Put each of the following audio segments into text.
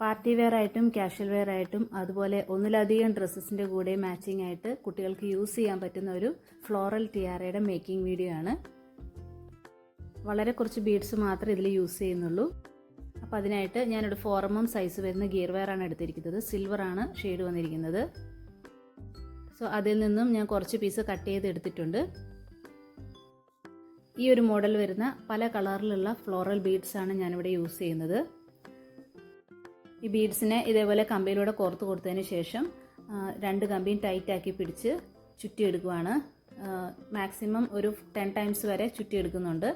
Party wear ആയിട്ടും casual wear ആയിട്ടും അതുപോലെ ഒന്നിലധികം ഡ്രസ്സസിൻ്റെ കൂടെ മാച്ചിങ് ആയിട്ട് കുട്ടികൾക്ക് യൂസ് ചെയ്യാൻ പറ്റുന്ന ഒരു ഫ്ലോറൽ ടിയാറയുടെ മേക്കിംഗ് വീഡിയോ ആണ്. വളരെ കുറച്ച് ബീഡ്സ് മാത്രമേ ഇതിൽ യൂസ് ചെയ്യുന്നുള്ളൂ. അപ്പോൾ അതിനായിട്ട് ഞാനൊരു 4mm സൈസ് വരുന്ന ഗിയർ വെയർ ആണ് എടുത്തിരിക്കുന്നത്. സിൽവറാണ് ഷെയ്ഡ് വന്നിരിക്കുന്നത്. സോ അതിൽ നിന്നും ഞാൻ കുറച്ച് പീസ് കട്ട് ചെയ്ത് എടുത്തിട്ടുണ്ട്. ഈ ഒരു മോഡൽ വരുന്ന പല കളറിലുള്ള ഫ്ലോറൽ ബീഡ്സ് ആണ് ഞാനിവിടെ യൂസ് ചെയ്യുന്നത്. ഈ ബീഡ്സിനെ ഇതേപോലെ കമ്പിയിലൂടെ കോർത്ത് കൊടുത്തതിന് ശേഷം 2 കമ്പിയും ടൈറ്റാക്കി പിടിച്ച് ചുറ്റിയെടുക്കുകയാണ്. മാക്സിമം ഒരു 10 ടൈംസ് വരെ ചുറ്റിയെടുക്കുന്നുണ്ട്.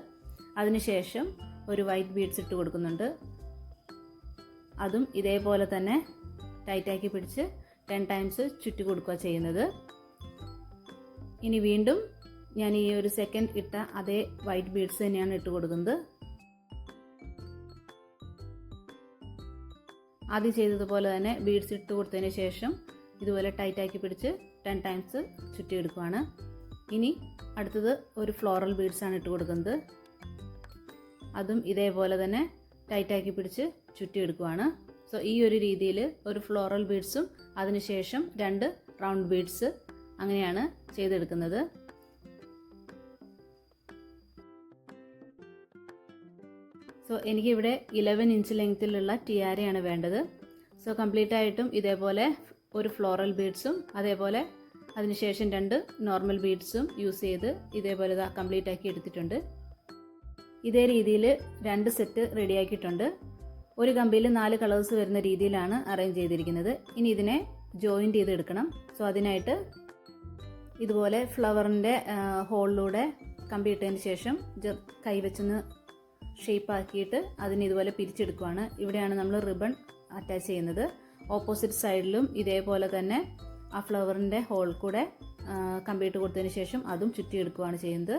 അതിനുശേഷം ഒരു വൈറ്റ് ബീഡ്സ് ഇട്ട് കൊടുക്കുന്നുണ്ട്. അതും ഇതേപോലെ തന്നെ ടൈറ്റാക്കി പിടിച്ച് 10 ടൈംസ് ചുറ്റി കൊടുക്കുക ചെയ്യുന്നത്. ഇനി വീണ്ടും ഞാൻ ഈ ഒരു സെക്കൻഡ് ഇട്ട അതേ വൈറ്റ് ബീഡ്സ് തന്നെയാണ് ഇട്ട് കൊടുക്കുന്നത്. ആദ്യം ചെയ്തതുപോലെ തന്നെ ബീഡ്സ് ഇട്ട് കൊടുത്തതിന് ശേഷം ഇതുപോലെ ടൈറ്റാക്കി പിടിച്ച് 10 ടൈംസ് ചുറ്റിയെടുക്കുകയാണ്. ഇനി അടുത്തത് ഒരു ഫ്ലോറൽ ബീഡ്സ് ആണ് ഇട്ട് കൊടുക്കുന്നത്. അതും ഇതേപോലെ തന്നെ ടൈറ്റാക്കി പിടിച്ച് ചുറ്റിയെടുക്കുകയാണ്. സോ ഈ ഒരു രീതിയിൽ ഒരു ഫ്ലോറൽ ബീഡ്സും അതിനുശേഷം 2 റൗണ്ട് ബീഡ്സ് അങ്ങനെയാണ് ചെയ്തെടുക്കുന്നത്. സോ എനിക്കിവിടെ 11 ഇഞ്ച് ലെങ്ത്തിലുള്ള ടിയാരയാണ് വേണ്ടത്. സോ കംപ്ലീറ്റ് ആയിട്ടും ഇതേപോലെ ഒരു ഫ്ലോറൽ ബീഡ്സും അതേപോലെ അതിനുശേഷം 2 നോർമൽ ബീഡ്സും യൂസ് ചെയ്ത് ഇതേപോലെ കംപ്ലീറ്റ് ആക്കി എടുത്തിട്ടുണ്ട്. ഇതേ രീതിയിൽ 2 സെറ്റ് റെഡിയാക്കിയിട്ടുണ്ട്. ഒരു കമ്പിയിൽ 4 കളേഴ്സ് വരുന്ന രീതിയിലാണ് അറേഞ്ച് ചെയ്തിരിക്കുന്നത്. ഇനി ഇതിനെ ജോയിൻറ്റ് ചെയ്തെടുക്കണം. സോ അതിനായിട്ട് ഇതുപോലെ ഫ്ലവറിൻ്റെ ഹോളിലൂടെ കമ്പി ഇട്ടതിന് ശേഷം കൈവച്ചൊന്ന് ഷേപ്പ് ആക്കിയിട്ട് അതിന് ഇതുപോലെ പിരിച്ചെടുക്കുകയാണ്. ഇവിടെയാണ് നമ്മൾ റിബൺ അറ്റാച്ച് ചെയ്യുന്നത്. ഓപ്പോസിറ്റ് സൈഡിലും ഇതേപോലെ തന്നെ ആ ഫ്ലവറിൻ്റെ ഹോൾ കൂടെ കമ്പിയിട്ട് കൊടുത്തതിന് ശേഷം അതും ചുറ്റിയെടുക്കുകയാണ് ചെയ്യുന്നത്.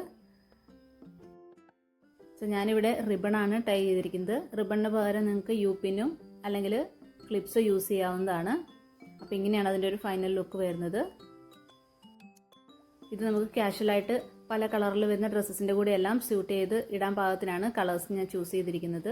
സോ ഞാനിവിടെ റിബണാണ് ടൈ ചെയ്തിരിക്കുന്നത്. റിബണിന് പകരം നിങ്ങൾക്ക് യൂപിനും അല്ലെങ്കിൽ ക്ലിപ്സോ യൂസ് ചെയ്യാവുന്നതാണ്. അപ്പോൾ ഇങ്ങനെയാണ് അതിൻ്റെ ഒരു ഫൈനൽ ലുക്ക് വരുന്നത്. ഇത് നമുക്ക് കാഷ്വലായിട്ട് പല കളറിൽ വരുന്ന ഡ്രസ്സസിൻ്റെ കൂടെ എല്ലാം സ്യൂട്ട് ചെയ്ത് ഇടാൻ പാകത്തിനാണ് കളേഴ്സ് ഞാൻ ചൂസ് ചെയ്തിരിക്കുന്നത്.